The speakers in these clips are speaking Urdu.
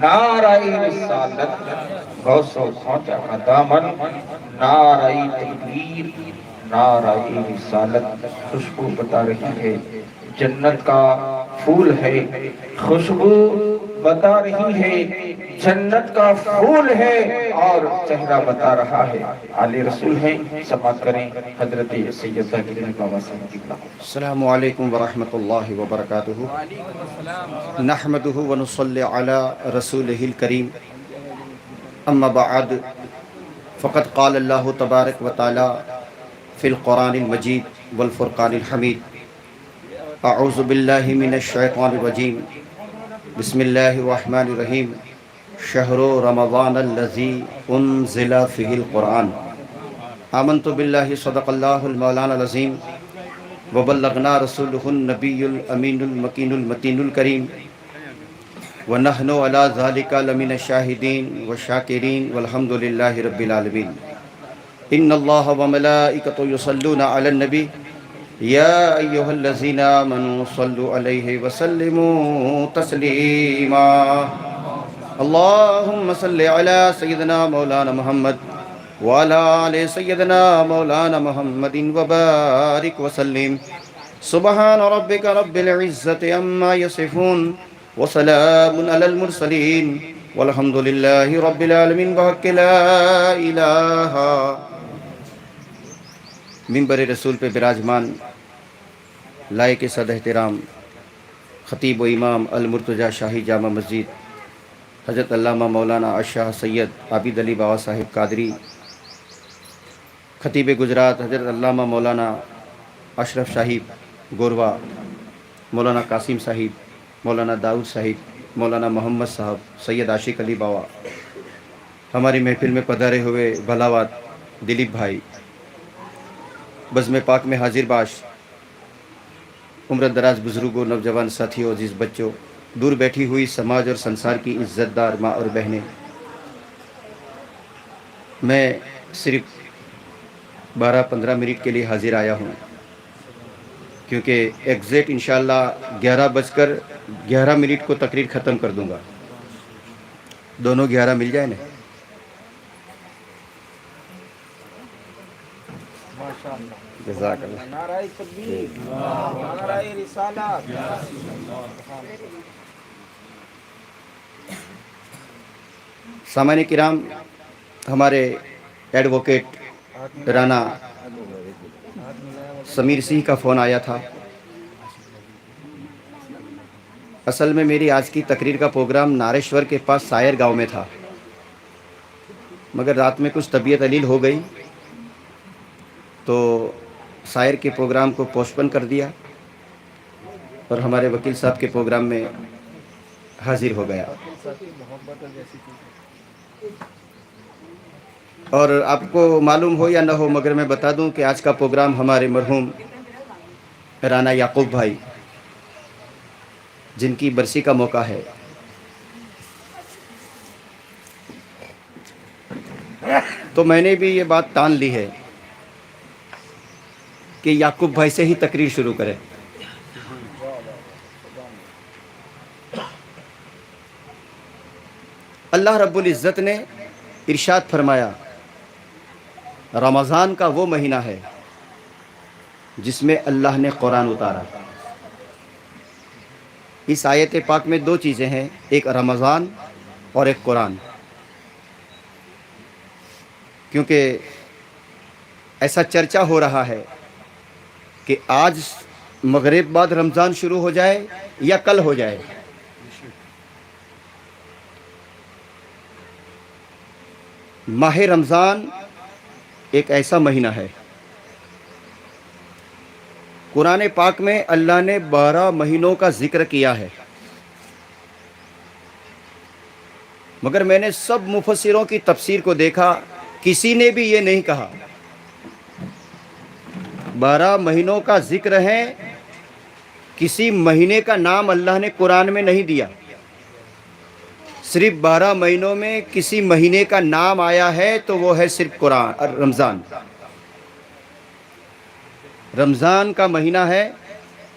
نعرہ رسالت، غوث و خواجہ کا دامن، نعرہ تکبیر، نعرہ رسالت، خوشبو بتا رہی ہے جنت کا پھول ہے، خوشبو بتا رہی ہے جنت کا پھول ہے، اور چہرہ بتا رہا ہے آل رسول ہے۔ سماعت کریں حضرت سیدہ گرامی بابا صاحب کی بلا۔ السلام علیکم ورحمۃ اللہ وبرکاتہ، نحمدہ ونصلی علی رسولہ الکریم، اما بعد، فقد قال اللہ تبارک و تعالی فی القرآن المجید والفرقان الحمید، اعوذ باللہ من الشیطان الرجیم، بسم اللہ الرحمن الرحیم، شہر رمضان الذی انزل فیہ القرآن، آمنت باللہ صدق اللہ المولانا العظیم، وبلغنا رسولہ النبی الامین المکین المتین الکریم، ونحن علی ذالک لمن الشاہدین والشاکرین والحمد للہ رب العالمین۔ ان اللہ وملائکتہ یصلون علی النبی یا ایہا الذین آمنوا صلوا علیہ وسلموا تسلیما۔ اللہم صلی علی سیدنا مولانا محمد وعلی آل سیدنا مولانا محمد وبارک وسلم۔ سبحان ربک رب العزت عما یصفون وسلام علی المرسلین والحمد للہ رب العالمین بحق لا الہ۔ منبر رسول پہ براجمان لائق صد احترام خطیب و امام المرتضیٰ شاہی جامع مسجد حضرت علامہ مولانا اشاہ سید عابد علی بابا صاحب قادری، خطیب گجرات حضرت علامہ مولانا اشرف صاحب گوروا، مولانا قاسم صاحب، مولانا داؤد صاحب، مولانا محمد صاحب، سید عاشق علی بابا، ہماری محفل میں پدھرے ہوئے بھلاوات دلیپ بھائی، بزم پاک میں حاضر باش عمر دراز بزرگوں، نوجوان ساتھیوں، عزیز بچوں، دور بیٹھی ہوئی سماج اور سنسار کی عزت دار ماں اور بہنیں، میں صرف 12-15 منٹ کے لیے حاضر آیا ہوں، کیونکہ ایگزیکٹ انشاءاللہ 11:11 کو تقریر ختم کر دوں گا۔ دونوں 11 مل جائیں نا؟ جزاک اللہ۔ نعرہ تکبیر، نعرہ رسالت۔ سامعین کرام، ہمارے ایڈوکیٹ رانا سمیر سنگھ کا فون آیا تھا۔ اصل میں میری آج کی تقریر کا پروگرام ناریشور کے پاس سائر گاؤں میں تھا، مگر رات میں کچھ طبیعت علیل ہو گئی تو سائر کے پروگرام کو پوسٹپون کر دیا اور ہمارے وکیل صاحب کے پروگرام میں حاضر ہو گیا۔ اور آپ کو معلوم ہو یا نہ ہو، مگر میں بتا دوں کہ آج کا پروگرام ہمارے مرحوم رانا یعقوب بھائی جن کی برسی کا موقع ہے، تو میں نے بھی یہ بات ٹان لی ہے کہ یعقوب بھائی سے ہی تقریر شروع کریں۔ اللہ رب العزت نے ارشاد فرمایا، رمضان کا وہ مہینہ ہے جس میں اللہ نے قرآن اتارا۔ اس آیت پاک میں دو چیزیں ہیں، ایک رمضان اور ایک قرآن، کیونکہ ایسا چرچا ہو رہا ہے کہ آج مغرب بعد رمضان شروع ہو جائے یا کل ہو جائے۔ ماہ رمضان ایک ایسا مہینہ ہے، قرآن پاک میں اللہ نے 12 مہینوں کا ذکر کیا ہے، مگر میں نے سب مفسروں کی تفسیر کو دیکھا، کسی نے بھی یہ نہیں کہا 12 مہینوں کا ذکر ہے، کسی مہینے کا نام اللہ نے قرآن میں نہیں دیا، صرف 12 مہینوں میں کسی مہینے کا نام آیا ہے تو وہ ہے صرف قرآن، رمضان۔ رمضان کا مہینہ ہے،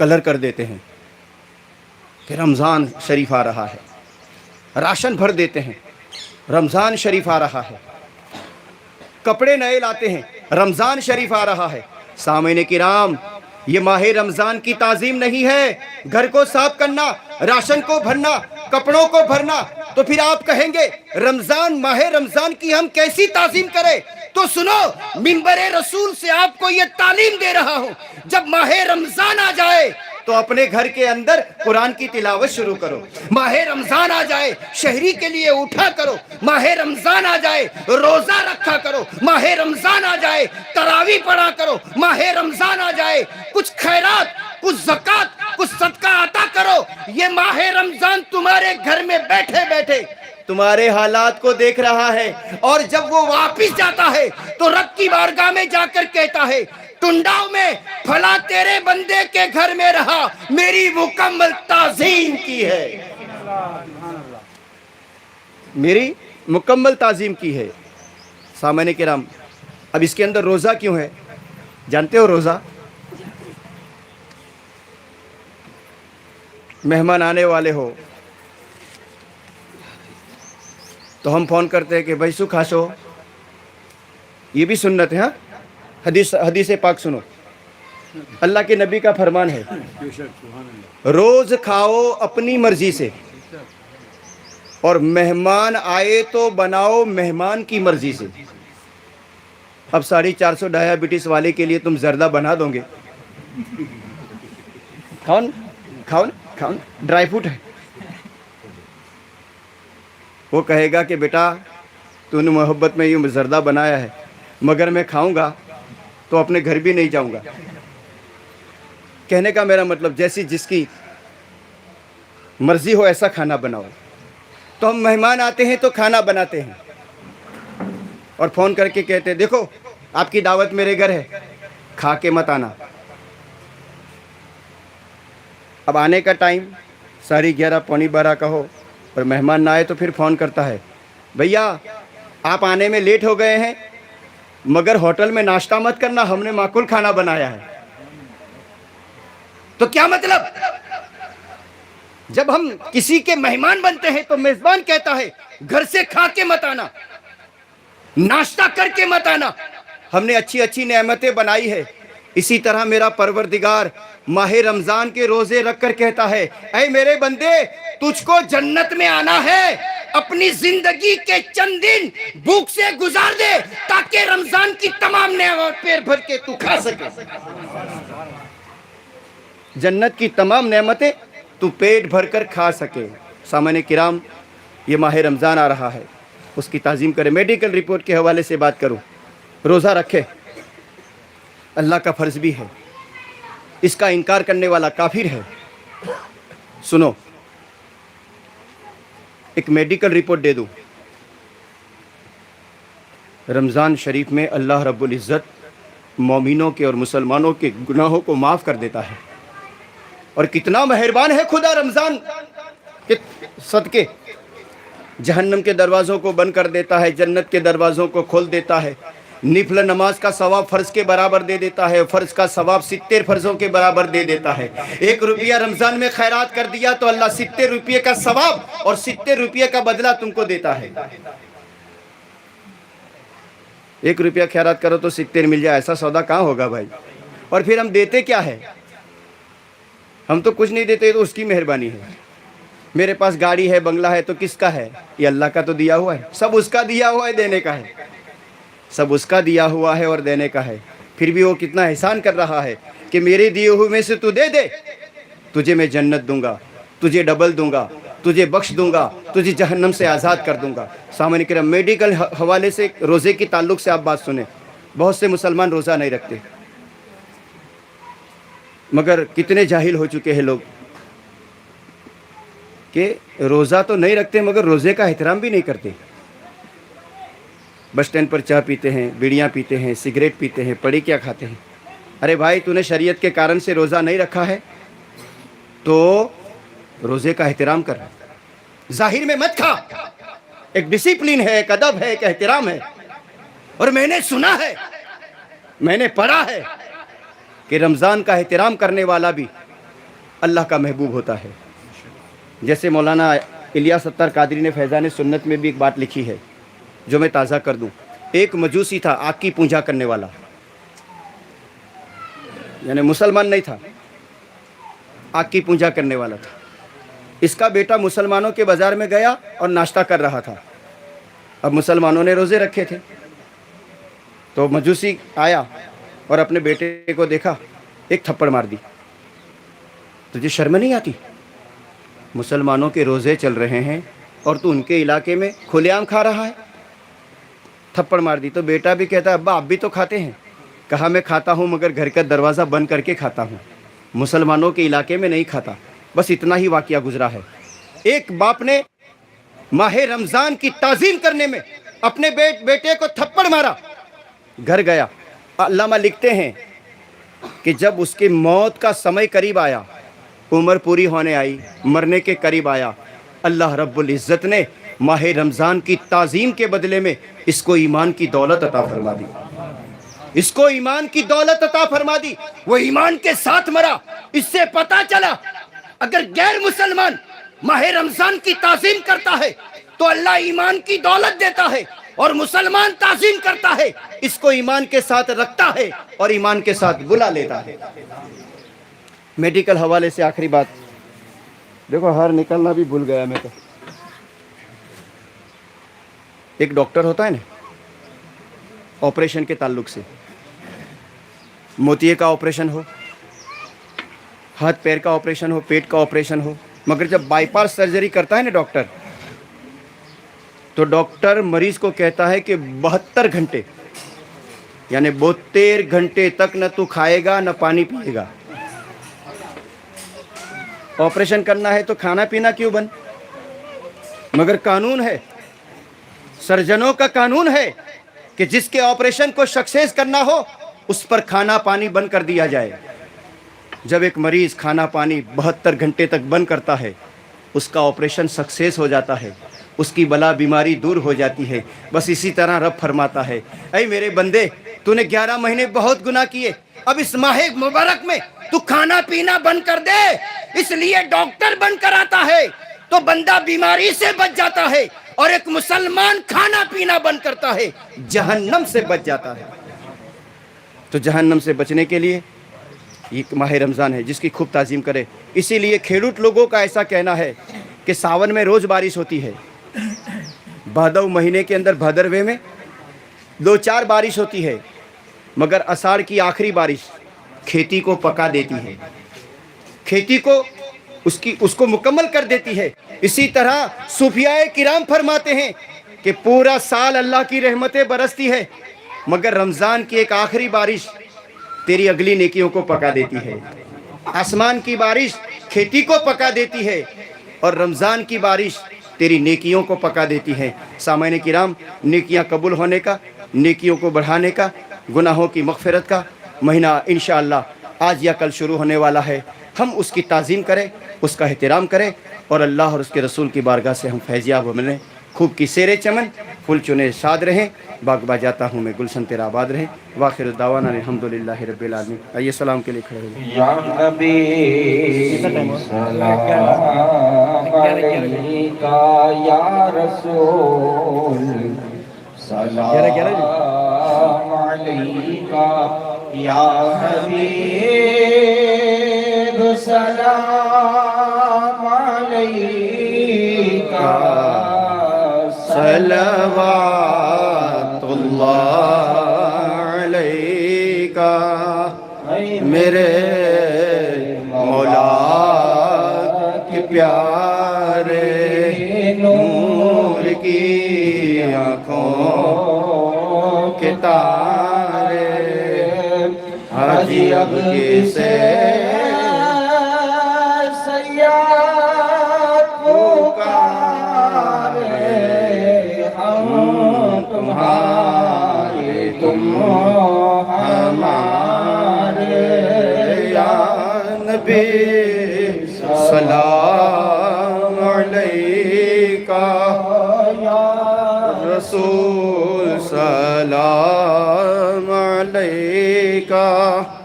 کلر کر دیتے ہیں کہ رمضان شریف آ رہا ہے، راشن بھر دیتے ہیں رمضان شریف آ رہا ہے، کپڑے نئے لاتے ہیں رمضان شریف آ رہا ہے۔ سامعین کرام، یہ ماہ رمضان کی تعظیم نہیں ہے، گھر کو صاف کرنا، راشن کو بھرنا، کپڑوں کو بھرنا۔ تو پھر آپ کہیں گے رمضان، ماہ رمضان کی ہم کیسی تعظیم کریں؟ تو سنو، منبر رسول سے آپ کو یہ تعلیم دے رہا ہوں، جب ماہ رمضان آ جائے تو اپنے گھر کے اندر قرآن کی تلاوت شروع کرو۔ ماہ رمضان آ جائے شہری کے لیے اٹھا کرو، ماہ رمضان آ جائے روزہ رکھا کرو، ماہ رمضان آ جائے تراویح پڑھا کرو، ماہ رمضان آ جائے کچھ خیرات، کچھ زکوٰۃ، کچھ صدقہ عطا کرو۔ یہ ماہ رمضان تمہارے گھر میں بیٹھے بیٹھے تمہارے حالات کو دیکھ رہا ہے، اور جب وہ واپس جاتا ہے تو رب کی بارگاہ میں جا کر کہتا ہے ٹنڈاؤ میں پھلا تیرے بندے کے گھر میں رہا، میری مکمل تعظیم کی ہے، میری مکمل تعظیم کی ہے۔ سامعین کرام، اب اس کے اندر روزہ کیوں ہے؟ جانتے ہو روزہ؟ مہمان آنے والے ہو تو ہم فون کرتے ہیں کہ بھائی سو کھاسو، یہ بھی سنت ہے۔ ہاں، حدیث پاک سنو، اللہ کے نبی کا فرمان ہے روز کھاؤ اپنی مرضی سے، اور مہمان آئے تو بناؤ مہمان کی مرضی سے۔ اب 450 ڈائبٹیز والے کے لیے تم زردہ بنا دو گے؟ کھاؤ ڈرائی فروٹ ہے۔ وہ کہے گا کہ بیٹا تو نے محبت میں یہ زردہ بنایا ہے، مگر میں کھاؤں گا تو اپنے گھر بھی نہیں جاؤں گا۔ کہنے کا میرا مطلب جیسی جس کی مرضی ہو ایسا کھانا بناؤ۔ تو ہم مہمان آتے ہیں تو کھانا بناتے ہیں اور فون کر کے کہتے ہیں دیکھو آپ کی دعوت میرے گھر ہے، کھا کے مت آنا۔ اب آنے کا ٹائم 11:30 پونی 12 کا ہو اور مہمان نہ آئے تو پھر فون کرتا ہے بھیا آپ آنے میں لیٹ ہو گئے ہیں، مگر ہوٹل میں ناشتہ مت کرنا، ہم نے معقول کھانا بنایا ہے۔ تو کیا مطلب؟ جب ہم کسی کے مہمان بنتے ہیں تو میزبان کہتا ہے گھر سے کھا کے مت آنا، ناشتہ کر کے مت آنا، ہم نے اچھی اچھی نعمتیں بنائی ہے۔ اسی طرح میرا پروردگار ماہ رمضان کے روزے رکھ کر کہتا ہے اے میرے بندے تجھ کو جنت میں آنا ہے، اپنی زندگی کے چند دن بھوک سے گزار دے تاکہ رمضان کی تمام نعمت پیٹ بھر کے تو کھا سکے۔ جنت کی تمام نعمتیں تو پیٹ بھر کر کھا سکے۔ سامعین کرام، یہ ماہ رمضان آ رہا ہے، اس کی تعظیم کریں۔ میڈیکل رپورٹ کے حوالے سے بات کروں، روزہ رکھے اللہ کا فرض بھی ہے، اس کا انکار کرنے والا کافر ہے۔ سنو، ایک میڈیکل رپورٹ دے دوں، رمضان شریف میں اللہ رب العزت مومنوں کے اور مسلمانوں کے گناہوں کو معاف کر دیتا ہے، اور کتنا مہربان ہے خدا رمضان کے صدقے، جہنم کے دروازوں کو بند کر دیتا ہے، جنت کے دروازوں کو کھول دیتا ہے، نفل نماز کا ثواب فرض کے برابر دے دیتا ہے، فرض کا ثواب 70 فرضوں کے برابر دے دیتا ہے۔ 1 روپیہ رمضان میں خیرات کر دیا تو اللہ 70 روپیے کا ثواب اور 70 روپیے کا بدلہ تم کو دیتا ہے۔ 1 روپیہ خیرات کرو تو 70 مل جائے، ایسا سودا کہاں ہوگا بھائی؟ اور پھر ہم دیتے کیا ہے؟ ہم تو کچھ نہیں دیتے، تو اس کی مہربانی ہے۔ میرے پاس گاڑی ہے، بنگلہ ہے، تو کس کا ہے؟ یہ اللہ کا تو دیا ہوا ہے، سب اس کا دیا ہوا ہے، دینے کا ہے، سب اس کا دیا ہوا ہے اور دینے کا ہے۔ پھر بھی وہ کتنا احسان کر رہا ہے کہ میرے دیے ہوئے میں سے تو دے دے، تجھے میں جنت دوں گا، تجھے ڈبل دوں گا، تجھے بخش دوں گا، تجھے جہنم سے آزاد کر دوں گا۔ سامعین کرام، میڈیکل حوالے سے روزے کے تعلق سے آپ بات سنیں، بہت سے مسلمان روزہ نہیں رکھتے، مگر کتنے جاہل ہو چکے ہیں لوگ کہ روزہ تو نہیں رکھتے مگر روزے کا احترام بھی نہیں کرتے۔ بس اسٹینڈ پر چائے پیتے ہیں، بیڑیاں پیتے ہیں، سگریٹ پیتے ہیں، پڑی کیا کھاتے ہیں۔ ارے بھائی، تو نے شریعت کے کارن سے روزہ نہیں رکھا ہے تو روزے کا احترام کر، ظاہر میں مت کھا۔ ایک ڈسپلن ہے، ایک ادب ہے، ایک احترام ہے۔ اور میں نے سنا ہے، میں نے پڑھا ہے کہ رمضان کا احترام کرنے والا بھی اللہ کا محبوب ہوتا ہے. جیسے مولانا الیاس ستار قادری نے فیضان سنت میں بھی ایک بات لکھی ہے جو میں تازہ کر دوں. ایک مجوسی تھا آگ کی پوجا کرنے والا، یعنی مسلمان نہیں تھا، آگ کی پوجا کرنے والا تھا. اس کا بیٹا مسلمانوں کے بازار میں گیا اور ناشتہ کر رہا تھا. اب مسلمانوں نے روزے رکھے تھے تو مجوسی آیا اور اپنے بیٹے کو دیکھا، ایک تھپڑ مار دی. تجھے شرم نہیں آتی؟ مسلمانوں کے روزے چل رہے ہیں اور تو ان کے علاقے میں کھلے عام کھا رہا ہے. تھپڑ مار دی. تو بیٹا بھی کہتا ہے ابا آپ بھی تو کھاتے ہیں. کہا میں کھاتا ہوں مگر گھر کا دروازہ بند کر کے کھاتا ہوں، مسلمانوں کے علاقے میں نہیں کھاتا. بس اتنا ہی واقعہ گزرا ہے. ایک باپ نے ماہ رمضان کی تعظیم کرنے میں اپنے بیٹے کو تھپڑ مارا، گھر گیا. علامہ لکھتے ہیں کہ جب اس کی موت کا سمے قریب آیا، عمر پوری ہونے آئی، مرنے کے قریب آیا، اللہ رب العزت نے ماہ رمضان کی تعظیم کے بدلے میں اس کو ایمان کی دولت عطا فرما دی. اس کو ایمان کی دولت عطا فرما دی. وہ ایمان کے ساتھ مرا. اس سے پتا چلا اگر غیر مسلمان ماہ رمضان کی تعظیم کرتا ہے تو اللہ ایمان کی دولت دیتا ہے، اور مسلمان تعظیم کرتا ہے اس کو ایمان کے ساتھ رکھتا ہے اور ایمان کے ساتھ بلا لیتا ہے. میڈیکل حوالے سے آخری بات دیکھو، ہر نکلنا بھی بھول گیا میں تو. ایک ڈاکٹر ہوتا ہے نا آپریشن کے تعلق سے، موتیے کا آپریشن ہو، ہاتھ پیر کا آپریشن ہو، پیٹ کا آپریشن ہو، مگر جب بائی پاس سرجری کرتا ہے نا ڈاکٹر، تو ڈاکٹر مریض کو کہتا ہے کہ 72 گھنٹے یعنی 72 گھنٹے تک نہ تو کھائے گا نہ پانی پیے گا. آپریشن کرنا ہے تو کھانا پینا کیوں بند؟ مگر قانون ہے، سرجنوں کا قانون ہے کہ جس کے آپریشن کو سکسیس کرنا ہو اس پر کھانا پانی بند کر دیا جائے. جب ایک مریض کھانا پانی 72 گھنٹے تک بند کرتا ہے اس کا آپریشن سکسیس ہو جاتا ہے، اس کی بلا بیماری دور ہو جاتی ہے. بس اسی طرح رب فرماتا ہے اے میرے بندے، تو نے 11 مہینے بہت گناہ کیے، اب اس ماہ مبارک میں تو کھانا پینا بند کر دے. اس لیے ڈاکٹر بند کراتا ہے تو بندہ بیماری سے بچ جاتا ہے، اور ایک مسلمان کھانا پینا بند کرتا ہے جہنم سے بچ جاتا ہے. تو جہنم سے بچنے کے لیے یہ ماہ رمضان ہے جس کی خوب تعظیم کرے. اسی لیے کھیڑوت لوگوں کا ایسا کہنا ہے کہ ساون میں روز بارش ہوتی ہے، بھادو مہینے کے اندر بھدروے میں 2-4 بارش ہوتی ہے، مگر اساڑھ کی آخری بارش کھیتی کو پکا دیتی ہے، کھیتی کو اس کو مکمل کر دیتی ہے. اسی طرح صوفیاء کرام فرماتے ہیں کہ پورا سال اللہ کی رحمتیں برستی ہے، مگر رمضان کی ایک آخری بارش تیری اگلی نیکیوں کو پکا دیتی ہے. آسمان کی بارش کھیتی کو پکا دیتی ہے اور رمضان کی بارش تیری نیکیوں کو پکا دیتی ہے. سامعین کرام، نیکیاں قبول ہونے کا، نیکیوں کو بڑھانے کا، گناہوں کی مغفرت کا مہینہ انشاءاللہ آج یا کل شروع ہونے والا ہے. ہم اس کی تعظیم کریں، اس کا احترام کریں، اور اللہ اور اس کے رسول کی بارگاہ سے ہم فیضیاب بنیں. خوب کی سیر چمن، پھول چنے شاد رہیں، باغ با جاتا ہوں میں گلشن تیرا آباد رہے. واخر الدعوانا الحمدللہ رب العالمین. آئیے سلام کے لیے کھڑے ہوئے. یا نبی سلام علیکہ، یا رسول سلام علیکہ، یا حبیب سلام علیکہ، صلوات اللہ علیکہ میرے مولا کے پیارے، نور کی آنکھوں کے تارے، حاجی اب کسے سیاد پکارے، ہم تمہارے تم ہمارے، یا نبی سلام علیکہ، یا رسول سلام علیکہ،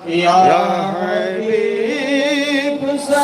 یا حبیب